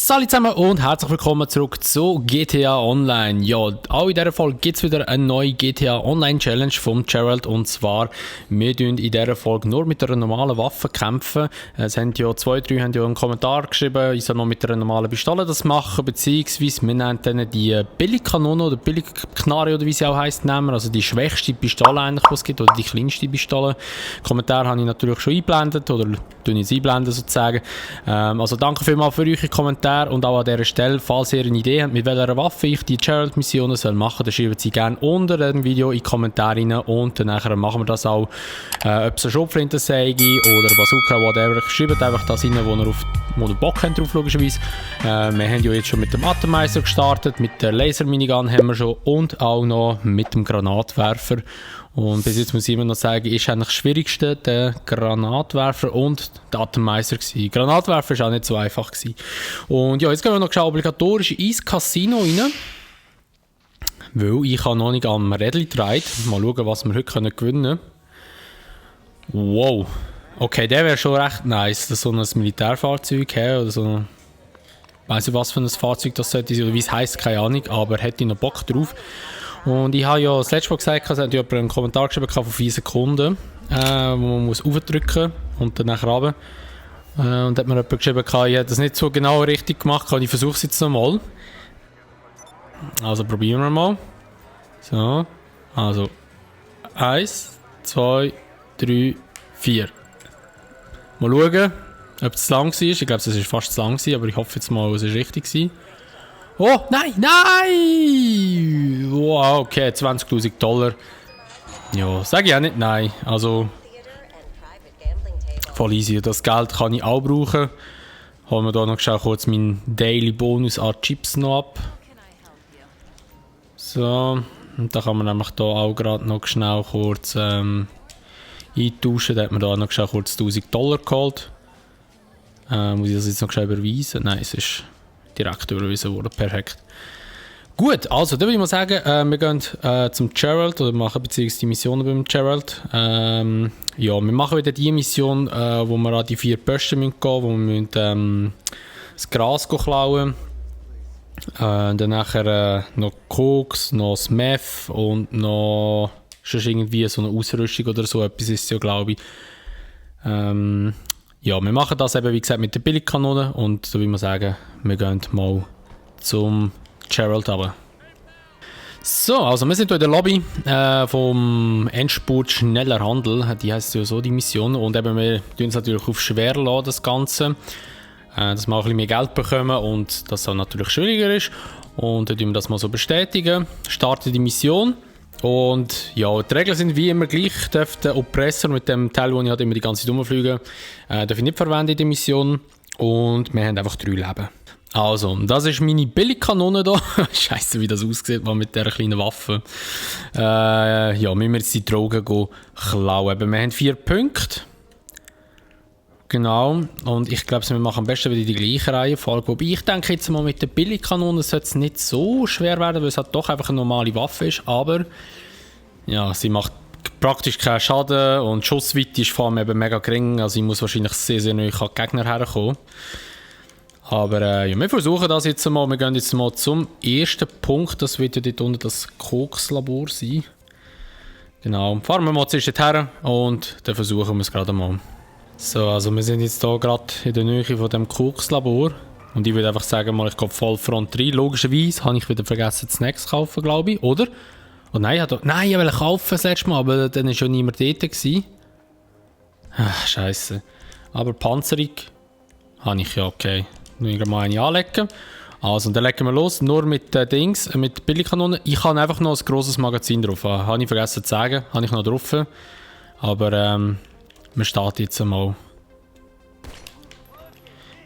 Salut zusammen und herzlich willkommen zurück zu GTA Online. Ja, auch in dieser Folge gibt es wieder eine neue GTA Online Challenge vom Gerald. Und zwar, wir tun in dieser Folge nur mit einer normalen Waffe kämpfen. Es haben ja zwei, drei haben ja einen Kommentar geschrieben, ich soll noch mit einer normalen Pistole das machen, beziehungsweise wir nennen dann die Billigkanone oder Billigknarre oder wie sie auch heisst, nehmen. Also die schwächste Pistole eigentlich, die es gibt, oder die kleinste Pistole. Kommentar habe ich natürlich schon eingeblendet, oder tue ich es einblenden sozusagen. Also danke vielmals für eure Kommentare. Und auch an dieser Stelle, falls ihr eine Idee habt, mit welcher Waffe ich die Gerald-Missionen machen soll, dann schreibt sie gerne unter dem Video in die Kommentare rein und dann nachher machen wir das auch. Ob es eine Schrotflintensäge oder eine Bazooka, whatever, schreibt einfach das rein, wo ihr Bock habt drauf, logischerweise. Wir haben ja jetzt schon mit dem Atomizer gestartet, mit der Laser-Minigun haben wir schon und auch noch mit dem Granatwerfer. Und bis jetzt muss ich immer noch sagen, ist eigentlich das Schwierigste der Granatwerfer und der Atomizer gewesen. Granatwerfer war auch nicht so einfach gewesen. Und ja, jetzt gehen wir noch obligatorisch ins Casino rein. Weil ich habe noch nicht am Rädchen gedreht. Mal schauen, was wir heute gewinnen können. Wow. Okay, der wäre schon recht nice. Das so ein Militärfahrzeug oder so ein... Ich weiss nicht, was für ein Fahrzeug das sollte sein, oder wie es heisst, keine Ahnung, aber hätte ich noch Bock drauf. Und ich habe ja das letzte Mal gesagt, es hat jemand einen Kommentar geschrieben von 4 Sekunden, wo man muss aufdrücken und dann nachher runter. Und hat mir jemand geschrieben, ich habe das nicht so genau richtig gemacht, ich versuche es jetzt nochmal. Also probieren wir mal. So, also 1, 2, 3, 4. Mal schauen, ob es zu lang war. Ich glaube, es war fast zu lang, aber ich hoffe jetzt mal, es war richtig gewesen. Oh, nein, nein! Wow, okay, 20.000 $. Ja, sage ich auch nicht nein. Also, voll easy. Das Geld kann ich auch brauchen. Holen wir hier noch kurz meinen Daily Bonus an Chips noch ab. So, und da kann man nämlich hier auch gerade noch schnell kurz eintauschen. Da hat man hier noch kurz 1.000 $ geholt. Muss ich das jetzt noch schnell überweisen? Nein, es ist direkt überwiesen worden. Perfekt. Gut, also, dann würde ich mal sagen, wir gehen zum Gerald oder machen beziehungsweise die Missionen beim Gerald. Ja, wir machen wieder die Mission, wo wir an die 4 Posten gehen müssen, wo wir müssen, das Gras klauen. Dann nachher noch Koks, noch das Meth und noch schon irgendwie so eine Ausrüstung oder so etwas ist ja, glaube ich. Ja, wir machen das eben, wie gesagt, mit der Billigkanone und so wie wir sagen, wir gehen mal zum Gerald runter. So, also wir sind hier in der Lobby vom Endspurt Schneller Handel, die heisst ja so, die Mission. Und eben, wir tun es natürlich auf schwer lassen, das Ganze, dass wir auch ein bisschen mehr Geld bekommen und das dann natürlich schwieriger ist. Und dann tun wir das mal so bestätigen, starten die Mission. Und ja, die Regeln sind wie immer gleich. Ich darf den Oppressor mit dem Teil, wo ich halt immer die ganze Zeit rumfliege, darf ich nicht verwenden in der Mission. Und wir haben einfach 3 Leben. Also, das ist meine Billigkanone hier. Scheiße, wie das aussieht mit dieser kleinen Waffe. Ja, müssen wir jetzt die Drogen klauen. Wir haben 4 Punkte. Genau. Und ich glaube, wir machen am besten wieder die gleiche Reihenfolge. Wobei ich denke jetzt mal, mit der Billigkanone sollte es nicht so schwer werden, weil es halt doch einfach eine normale Waffe ist. Aber ja, sie macht praktisch keinen Schaden und die Schussweite ist vor allem eben mega gering. Also ich muss wahrscheinlich sehr, sehr nahe an die Gegner herkommen. Aber ja, wir versuchen das jetzt mal. Wir gehen jetzt mal zum ersten Punkt. Das wird ja dort unten das Kokslabor sein. Genau. Fahren wir mal zuerst her und dann versuchen wir es gerade mal. So, also wir sind jetzt hier gerade in der Nähe von dem Kokslabor. Und ich würde einfach sagen, mal, ich gehe voll Front rein. Logischerweise habe ich wieder vergessen, Snacks zu kaufen, glaube ich, oder? Oh nein, ich wollte kaufen das letzte Mal, aber dann war schon niemand dort gewesen. Ach, Scheiße. Aber Panzerung habe ich ja, okay. Nur mal eine anlegen. Also, dann legen wir los. Nur mit mit Billigkanonen. Ich habe einfach noch ein grosses Magazin drauf. Habe ich vergessen zu sagen. Habe ich noch drauf. Aber wir starten jetzt einmal.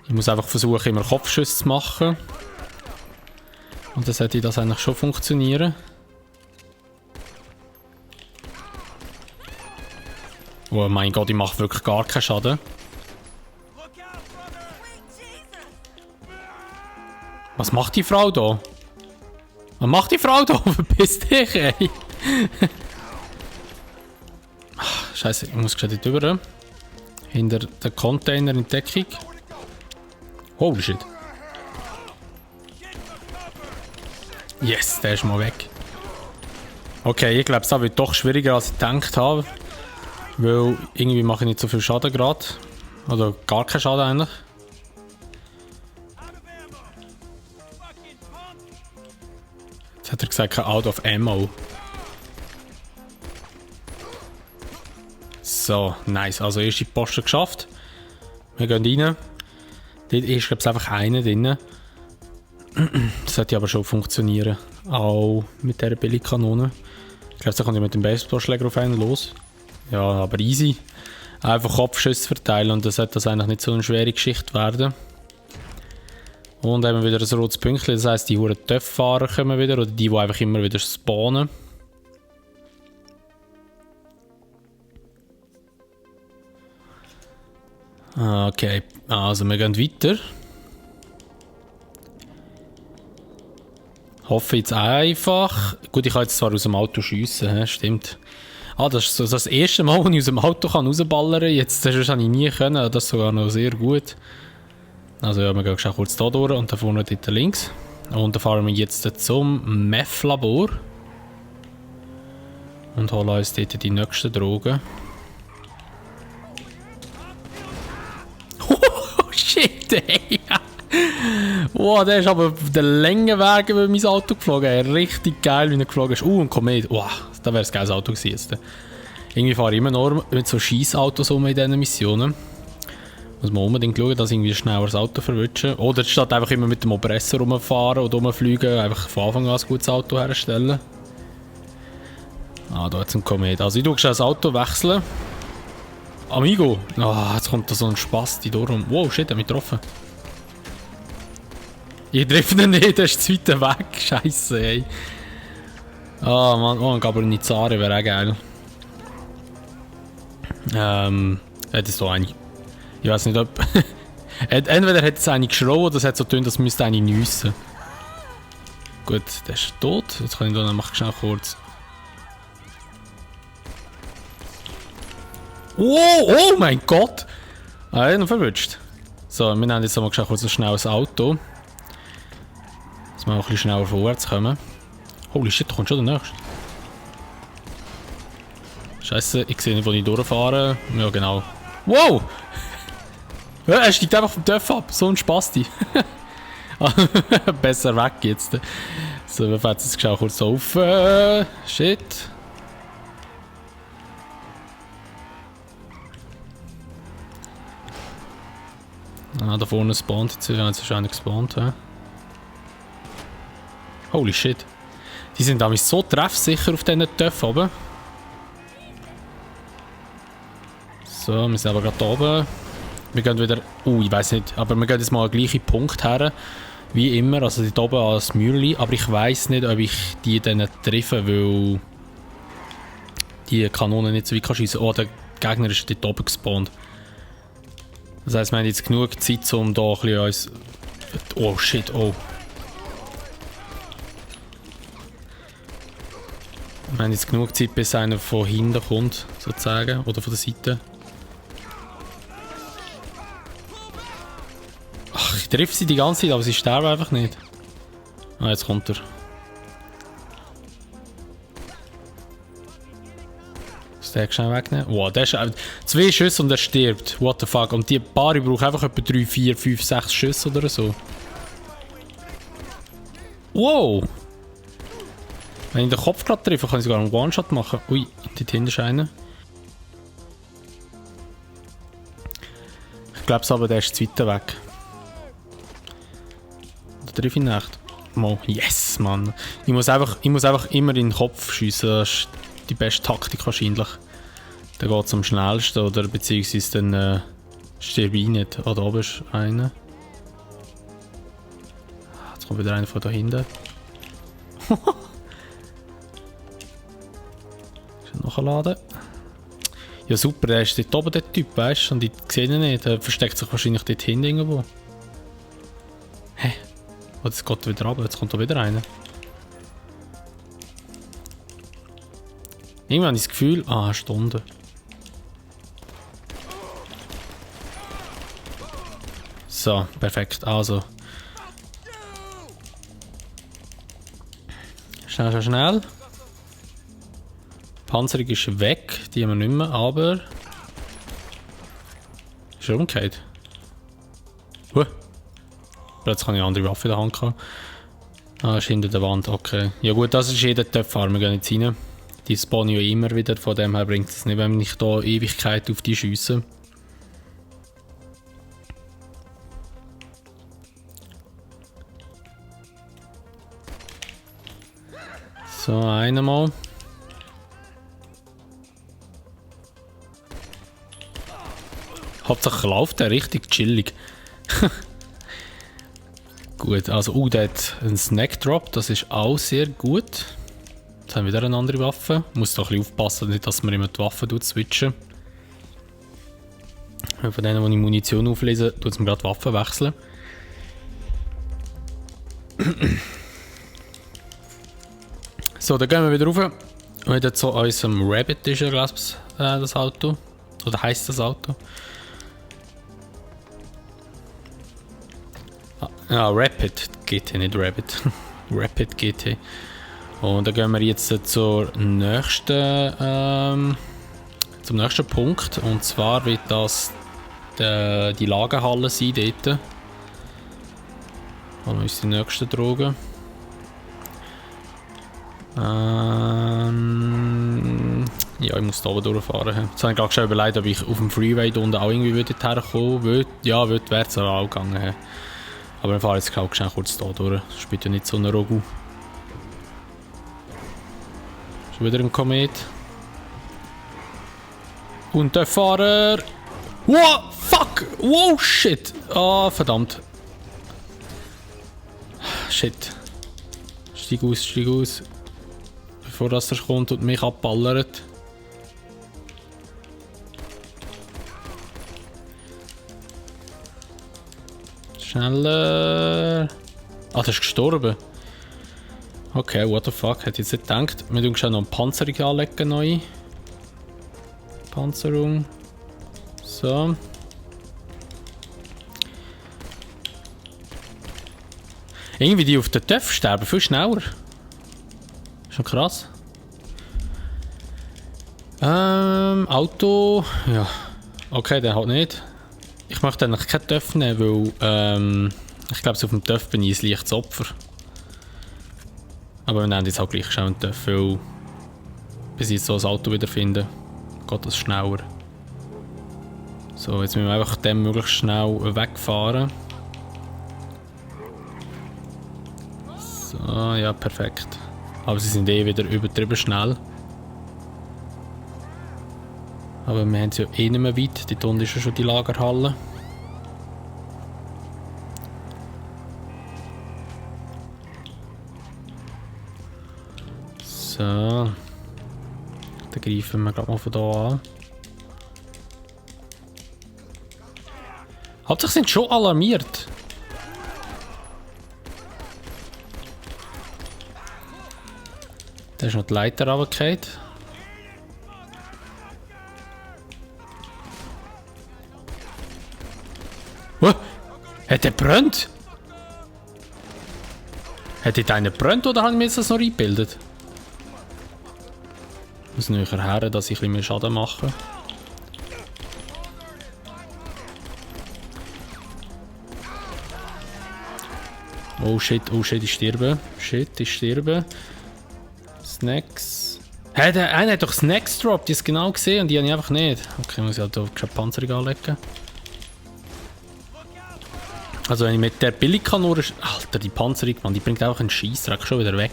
Ich muss einfach versuchen, immer Kopfschüsse zu machen. Und dann sollte das eigentlich schon funktionieren. Oh mein Gott, ich mache wirklich gar keinen Schaden. Was macht die Frau da? Was macht die Frau da? Verpiss dich, ey! Scheiße, ich muss gerade drüber. Hinter den Container in Deckung. Holy shit. Yes, der ist mal weg. Okay, ich glaube, es wird doch schwieriger, als ich gedacht habe. Weil irgendwie mache ich nicht so viel Schaden gerade. Oder gar keinen Schaden eigentlich. Jetzt hat er gesagt, out of ammo. So, nice. Also erste Posten geschafft. Wir gehen rein. Dort ist, glaube ich, einfach einer drin. Das sollte aber schon funktionieren. Auch mit dieser Billigkanone. Ich glaube, da kommt ja mit dem Baseballschläger auf einen los. Ja, aber easy. Einfach Kopfschüsse verteilen und dann sollte das eigentlich nicht so eine schwere Geschichte werden. Und haben wir wieder ein rotes Pünktchen. Das heisst, die huren Töpffahrer kommen wieder. Oder die einfach immer wieder spawnen. Okay, also wir gehen weiter. Hoffe jetzt einfach. Gut, ich kann jetzt zwar aus dem Auto schiessen, stimmt. Das ist so das erste Mal, wo ich aus dem Auto rausballern kann. Jetzt habe ich nie können, das ist sogar noch sehr gut. Also ja, wir gehen schon kurz hier durch und da vorne dort links. Und dann fahren wir jetzt zum Meth-Labor. Und holen uns dort die nächsten Drogen. Oh shit, ey! Wow, der ist aber der Längenweg über mein Auto geflogen. Ey. Richtig geil, wie er geflogen ist. Ein Komet. Wow, da wäre ein geiles Auto gewesen jetzt. Irgendwie fahre ich immer nur mit so Scheissautos in diesen Missionen. Muss man unbedingt schauen, dass ich irgendwie schnell das Auto verwünsche. Oder statt einfach immer mit dem Oppressor rumfahren oder rumfliegen, einfach von Anfang an ein gutes Auto herstellen. Da hat es ein Komet. Also ich tue schnell das Auto wechseln. Amigo! Jetzt kommt da so ein Spasti durch. Wow, shit, er hat mich getroffen. Ich treffe ihn nicht, der ist zu weit weg. Scheiße, ey. Mann, ein Gabernizare wäre auch geil. Hat es da eine? Ich weiß nicht, ob. Entweder hat es eine geschrien oder es hat so getan, dass müsste eine nüssen. Gut, der ist tot. Jetzt kann ich da noch schnell kurz. Oh mein Gott! Ich habe ihn verwünscht. So, wir nehmen jetzt mal kurz ein schnelles Auto. Dass wir auch ein bisschen schneller vorwärts kommen. Holy shit, da kommt schon der nächste. Scheiße, ich sehe nicht, wo ich durchfahre. Ja, genau. Wow! Ja, er steigt einfach vom Töpf ab. So ein Spasti. Besser weg jetzt. So, wir fahren jetzt kurz auf. Shit. Da vorne spawnt jetzt. Wir haben jetzt wahrscheinlich gespawnt. Holy shit. Die sind damals so treffsicher auf diesen Töpfen oben. So, wir sind aber gerade oben. Wir gehen wieder. Ich weiß nicht, aber wir gehen jetzt mal an den gleichen Punkt her. Wie immer, also dort oben als Mürli. Aber ich weiß nicht, ob ich die dann treffe, weil die Kanone nicht so weit schiessen kann. Oh, der Gegner ist dort oben gespawnt. Das heisst, wir haben jetzt genug Zeit, um da ein bisschen uns. Oh shit, oh. Wir haben jetzt genug Zeit, bis einer von hinten kommt, sozusagen, oder von der Seite. Ach, ich treffe sie die ganze Zeit, aber sie sterben einfach nicht. Jetzt kommt er. Muss den schnell wegnehmen? Wow, der ist 2 Schüsse und er stirbt. What the fuck? Und die Paare braucht einfach etwa 3, 4, 5, 6 Schüsse oder so. Wow! Wenn ich den Kopf gerade treffe, kann ich sogar einen One-Shot machen. Ui, dort hinten ist einer. Ich glaube aber, der ist zu weit weg. Da treffe ich nicht. Mal. Yes, Mann. Ich muss einfach immer in den Kopf schiessen. Das ist die beste Taktik wahrscheinlich. Dann geht es am schnellsten oder beziehungsweise dann stirb ich nicht. Da oben ist einer. Jetzt kommt wieder einer von da hinten. Nachladen. Ja super, der ist dort oben der Typ, weißt du? Und ich sehe ihn nicht. Der versteckt sich wahrscheinlich dort hinten irgendwo. Hä? Oh, jetzt geht er wieder runter. Jetzt kommt da wieder einer. Irgendwann habe ich das Gefühl... eine Stunde. So, perfekt. Also. Schnell, schnell, schnell. Die Panzerung ist weg, die haben wir nicht mehr, aber... Ist er umgekehrt? Plötzlich habe ich eine andere Waffe in der Hand gehabt. Ah, ist hinter der Wand, okay. Ja gut, das ist jeder Töpfer, wir gehen jetzt rein. Die spawnen ja immer wieder, von dem her bringt es nicht, wenn ich da Ewigkeit auf die schiesse. So, einmal. Hauptsache läuft der richtig chillig. Gut, also der hat einen Snack Drop, das ist auch sehr gut. Jetzt haben wir wieder eine andere Waffe. Muss da ein bisschen aufpassen, nicht, dass man immer die Waffe switchen. Von denen, die ich Munition auflese, tut es mir gerade die Waffe wechseln. So, dann gehen wir wieder rauf. Wieder zu unserem Rabbit ist ja, glaube ich, das Auto. Oder heisst das Auto? Ah, Rapid GT, nicht Rabbit. Rapid GT. Und dann gehen wir jetzt zum nächsten Punkt. Und zwar wird das die Lagerhalle sein dort. Wo ist die nächste Droge? Ja, ich muss da oben durchfahren. Jetzt habe ich gerade schon überlegt, ob ich auf dem Freeway da unten auch irgendwie herkommen würde. Ja, wäre es auch gegangen. Aber wir fahren jetzt schnell kurz da durch. Das spielt ja nicht so eine Rogu. Schon wieder ein Komet. Und der Fahrer. Wow, fuck! Wow, shit! Ah, verdammt. Shit. Steig aus. Bevor das er kommt und mich abballert. Schneller. Ah, der ist gestorben. Okay, what the fuck, hätte ich jetzt nicht gedacht. Wir tun schon noch eine Panzerung anlegen, neu. Panzerung. So. Irgendwie die auf den Töpfen sterben viel schneller. Schon krass. Auto. Ja. Okay, der halt nicht. Ich möchte eigentlich keinen Töpf nehmen, weil ich glaube, auf dem Töpf bin ich ein leichtes Opfer. Aber wir nehmen jetzt halt gleich schon einen Töpf, weil bis ich so ein Auto wieder finde, geht das schneller. So, jetzt müssen wir einfach dem möglichst schnell wegfahren. So, ja, perfekt. Aber sie sind eh wieder übertrieben schnell. Aber wir haben sie ja eh nicht mehr weit. Dort unten ist ja schon die Lagerhalle. So. Dann greifen wir gerade mal von hier an. Hauptsache sind schon alarmiert. Da ist noch die Leiter runtergefallen. Hat der brennt? Hat dort einer brennt oder haben wir jetzt das noch eingebildet? Ich muss näher her, dass ich ein bisschen mehr Schaden mache. Oh shit, ich sterbe. Shit, ich sterbe. Snacks. Hey, der eine hat doch Snacks gedroppt, die ist genau gesehen und die habe ich einfach nicht. Okay, muss ich halt auf keine Panzerung anlegen. Also wenn ich mit der Billigkanone... Alter, die Panzerung, Mann, die bringt einfach einen Scheissdreck schon wieder weg.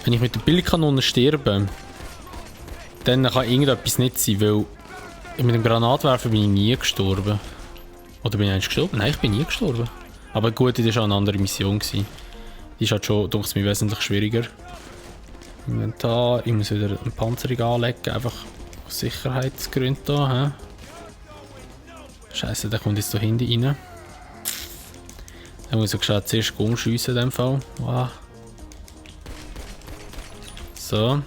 Wenn ich mit der Billigkanone sterbe, dann kann irgendetwas nicht sein, weil mit dem Granatwerfer bin ich nie gestorben. Oder bin ich eigentlich gestorben? Nein, ich bin nie gestorben. Aber gut, das war auch eine andere Mission. Die ist halt schon, denke ich, mir wesentlich schwieriger. Inventar, ich muss wieder eine Panzerung anlegen, einfach aus Sicherheitsgründen da. Scheiße, der kommt jetzt da hinten rein. Dann muss ich zuerst umschiessen in dem Fall. Wow. So.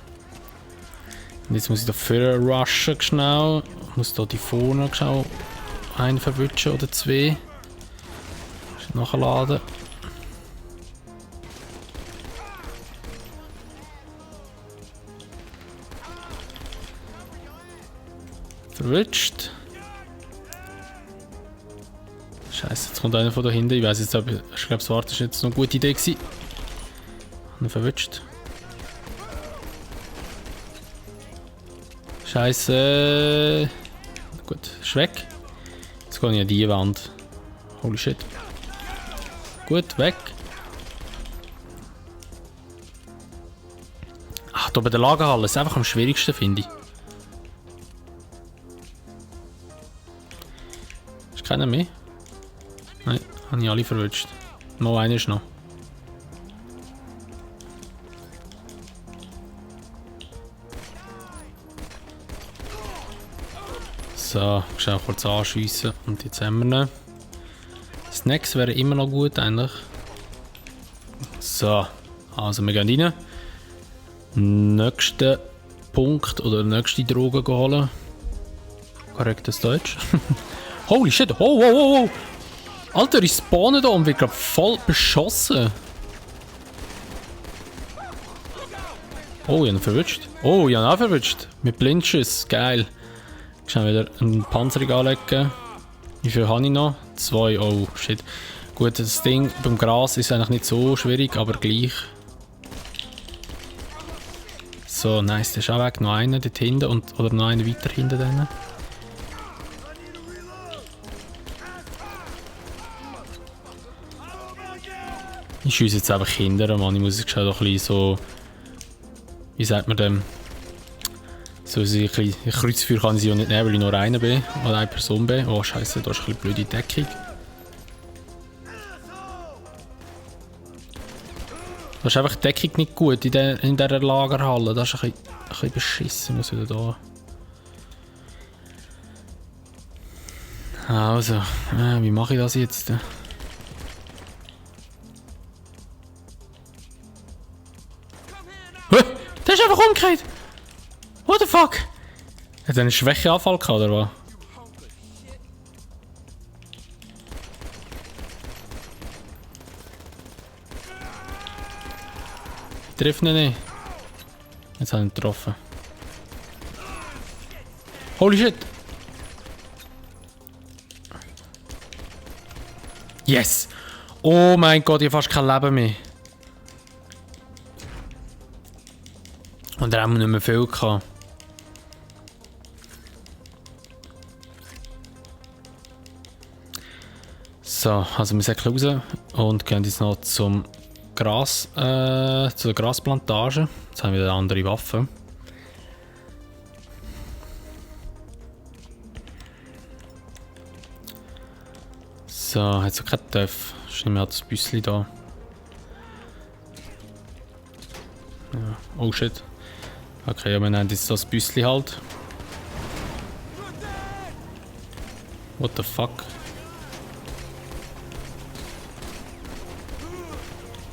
Und jetzt muss ich da vorne rushen schnell. Ich muss da die vorne schnell einen verwutschen oder zwei. Nachladen. Verwünscht. Scheiße, jetzt kommt einer von da hinten. Ich weiß jetzt, aber ich glaube, das Warten ist jetzt noch eine gute Idee gewesen. Und verwünscht. Scheiße. Gut, ist weg. Jetzt gehe ich an die Wand. Holy shit. Gut, weg. Ach, da bei der Lagerhalle ist einfach am schwierigsten, finde ich. Ist keiner mehr? Nein, habe ich alle verwünscht. Noch einer ist noch. So, schnell kurz anschiessen und jetzt haben wir ihn. Snacks wären immer noch gut eigentlich. So, also wir gehen rein. Nächsten Punkt oder nächste Droge holen. Korrektes Deutsch. Holy shit, oh. Alter, ich spawne da und wird gerade voll beschossen. Oh, ich habe ihn verwünscht. Oh, ich habe ihn auch verwünscht. Mit Blindschuss, geil. Ich kann wieder eine Panzerung anlegen. Wie viel habe ich noch? 2, oh shit. Gut, das Ding beim Gras ist eigentlich nicht so schwierig, aber gleich. So, nice, der ist auch weg. Noch einer dort hinten und, oder noch einer weiter hinten denen. Ich schiesse jetzt einfach hinterher, Mann. Ich muss jetzt schon doch ein bisschen so... Wie sagt man dem? So ein Kreuzfeuer kann ich sie ja nicht nehmen, weil ich nur einer bin. Oder eine Person bin. Oh scheiße, da ist ein bisschen blöde Deckung. Da ist einfach die Deckung nicht gut in dieser Lagerhalle. Das ist ein bisschen beschissen. Muss wieder da. Also, wie mache ich das jetzt? Der ist einfach umgekehrt! What the fuck? Hat er einen Schwächeanfall gehabt, oder was? Ich treffe ihn nicht. Jetzt habe ich ihn getroffen. Holy shit! Yes! Oh mein Gott, ich habe fast kein Leben mehr. Und da haben wir nicht mehr viel gehabt. So, also wir säckeln raus und gehen jetzt noch zum Gras, zur Grasplantage. Jetzt haben wir wieder eine andere Waffe. So, hat so kein Töpf. Ich nehme das Büsschen da. Ja. Oh shit. Okay, ja, wir nehmen jetzt das Büsschen halt. What the fuck?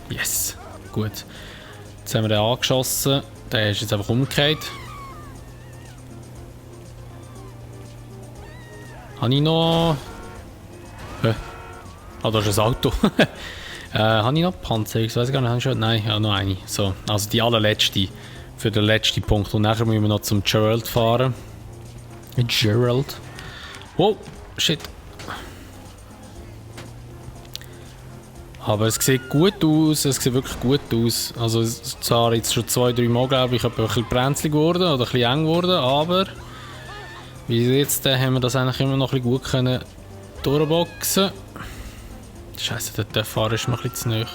Yes, gut. Jetzt haben wir den angeschossen. Der ist jetzt einfach umgekehrt. Habe ich noch... Ah, da ist ein Auto. Habe ich noch Panzer? Ich weiß gar nicht, habe ich schon... Nein, ja, noch eine. So, also die allerletzte. Für den letzten Punkt. Und nachher müssen wir noch zum Gerald fahren. Gerald. Oh, shit. Aber es sieht gut aus, es sieht wirklich gut aus. Also zwar jetzt schon 2-3 Mal, glaube ich, ein bisschen brenzlig geworden oder ein bisschen eng geworden, aber wie jetzt haben wir das eigentlich immer noch ein bisschen gut können durchboxen. Scheiße, der Fahrer ist noch ein bisschen zu nahe.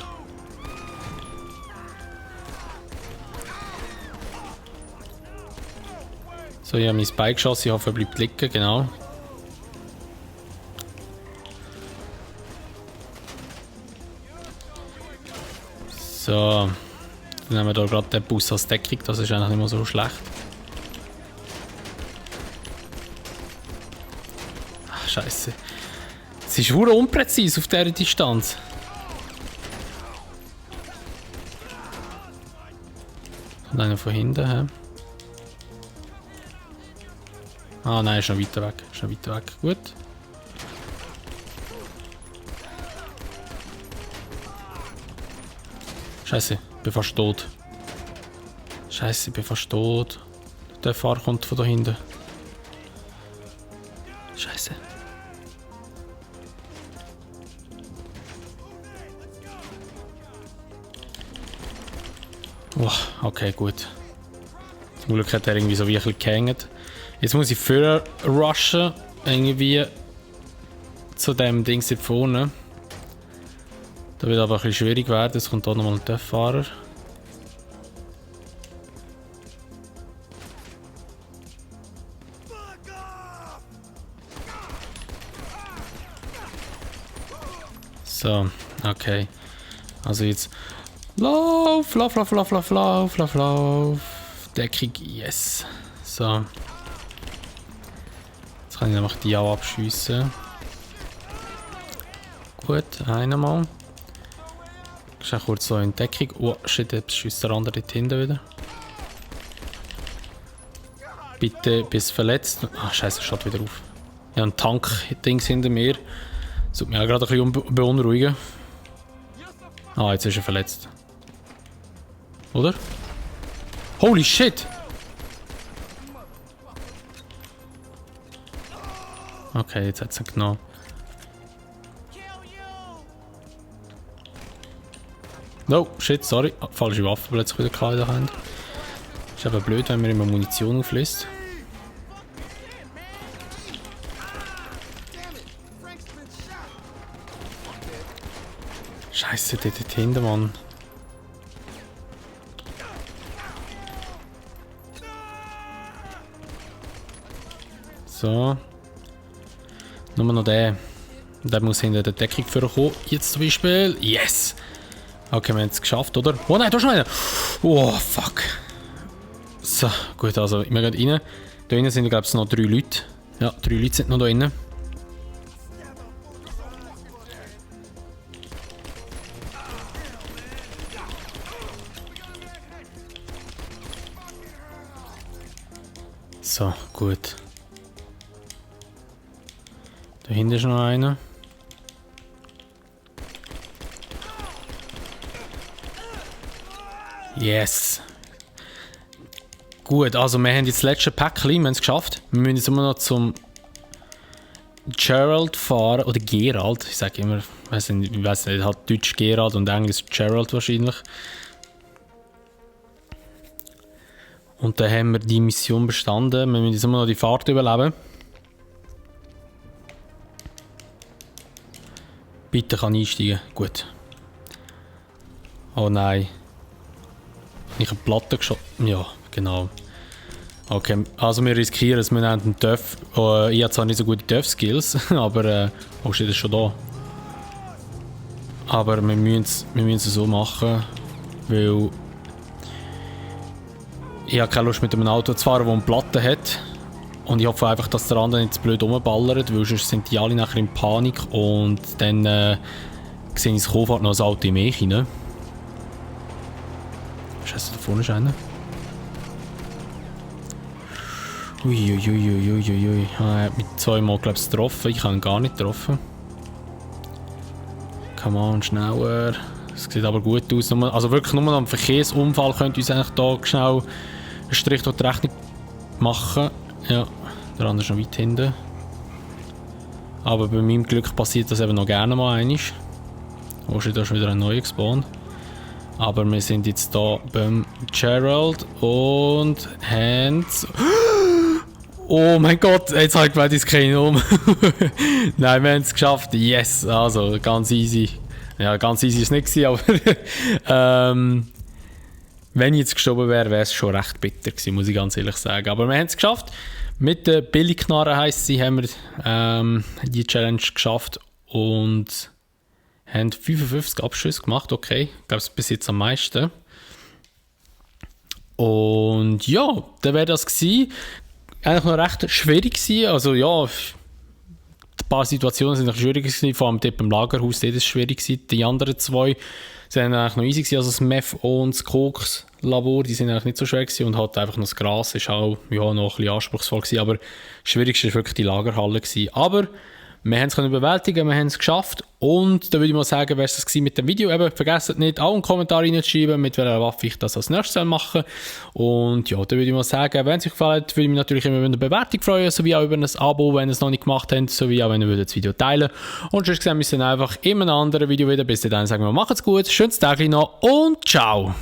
So, ich habe mein Bike geschossen, ich hoffe, er bleibt liegen, genau. So, dann haben wir hier gerade den Bus als Deckung, das ist eigentlich nicht mehr so schlecht. Ach, Scheiße. Es ist verdammt unpräzise auf dieser Distanz. Und einer von hinten, hä? Ah nein, ist noch weiter weg. Ist noch weiter weg. Gut. Scheiße, ich bin fast tot. Scheiße, ich bin fast tot. Der Fahrer kommt von da hinten. Oh, okay, gut. Zum Glück hat er irgendwie so wie ein bisschen gehängt. Jetzt muss ich vorher rushen, irgendwie zu dem Ding hier vorne. Da wird aber ein bisschen schwierig werden, es kommt auch nochmal ein TÜV-Fahrer. So, okay. Also jetzt lauf, lauf, lauf, lauf, lauf, lauf, lauf, lauf. Deckung, yes. So. Jetzt kann ich nämlich die auch abschiessen. Gut, einmal. Ich gehe kurz so in Deckung. Oh shit, jetzt schießt der andere dort hinten wieder. Bitte, bist verletzt. Ah, scheiße, er steht wieder auf. Ich habe ein Tank-Dings hinter mir. Das tut mich auch gerade ein bisschen beunruhigen. Ah, jetzt ist er verletzt. Oder? Holy shit! Okay, jetzt hat es ihn genommen. No, shit, sorry. Falsche Waffe plötzlich wieder in der Hand. Ist aber blöd, wenn man immer Munition auflässt. Scheiße, dort hinten, Mann. So. Nur noch der. Der muss hinter der Deckung vorkommen. Jetzt zum Beispiel. Yes! Okay, wir haben es geschafft, oder? Oh nein, da ist noch einer! Oh, fuck. So, gut, also wir gehen rein. Da drinnen sind, glaube ich, noch 3 Leute. Ja, 3 Leute sind noch da drinnen. So, gut. Da hinten ist noch einer. Yes. Gut, also wir haben jetzt das letzte Päckchen, wir haben es geschafft. Wir müssen jetzt immer noch zum Gerald fahren, oder Gerald, ich sage immer, ich weiß nicht, hat Deutsch Gerald und Englisch Gerald wahrscheinlich. Und dann haben wir die Mission bestanden, wir müssen jetzt immer noch die Fahrt überleben. Bitte kann einsteigen, gut. Oh nein. Ich habe Platte geschossen. Ja, genau. Okay, also wir riskieren es, wir nehmen den TÜV. Ich habe zwar nicht so gute TÜV-Skills, aber... oh, steht das schon da? Aber wir müssen es so machen, weil... ich habe keine Lust mit einem Auto zu fahren, das eine Platte hat. Und ich hoffe einfach, dass der andere nicht zu blöd rumballert, weil sonst sind die alle nachher in Panik und dann sehe ich das Kofahrt noch das Auto im Weg rein. Scheiße, da vorne ist einer. Uiuiuiuiuiui. Er hat mich zweimal, glaube ich, getroffen. Ich habe ihn gar nicht getroffen. Come on, schneller. Es sieht aber gut aus. Also wirklich nur noch ein Verkehrsunfall könnte uns eigentlich da schnell einen Strich durch die Rechnung machen. Ja, der andere ist noch weit hinten. Aber bei meinem Glück passiert das eben noch gerne mal einmal. Wo ist da schon wieder ein neuer gespawnt? Aber wir sind jetzt da beim Gerald und Hans. Oh mein Gott, jetzt habe ich gemeint, ich keine um. Nein, wir haben es geschafft. Yes, also ganz easy. Ja, ganz easy ist es nicht gewesen, aber wenn ich jetzt gestorben wäre, wäre es schon recht bitter gewesen, muss ich ganz ehrlich sagen. Aber wir haben es geschafft. Mit der Billigknarre heisst sie, haben wir die Challenge geschafft und haben 55 Abschüsse gemacht, okay. Ich glaube, es ist bis jetzt am meisten. Und ja, dann wäre das gewesen. Eigentlich noch recht schwierig gewesen. Also ja, ein paar Situationen sind noch schwierig gewesen, vor allem dort beim Lagerhaus, dort ist es schwierig gewesen. Die anderen zwei sind eigentlich noch easy gewesen, also das Meth und das Koks-Labor, die sind eigentlich nicht so schwer gewesen und halt einfach noch das Gras ist auch ja, noch ein bisschen anspruchsvoll gewesen, aber das Schwierigste war wirklich die Lagerhalle gewesen. Aber wir haben es bewältigen, wir haben es geschafft und dann würde ich mal sagen, wäre es mit dem Video. Eben, vergesst nicht, auch einen Kommentar reinzuschreiben, mit welcher Waffe ich das als nächstes machen soll. Und ja, dann würde ich mal sagen, wenn es euch gefällt, würde ich mich natürlich immer über eine Bewertung freuen, sowie auch über ein Abo, wenn ihr es noch nicht gemacht habt, sowie auch wenn ihr das Video teilen würdet. Und sonst sehen wir uns dann einfach in einem anderen Video wieder. Bis dahin sagen wir, macht's gut, schönes Tag noch und ciao!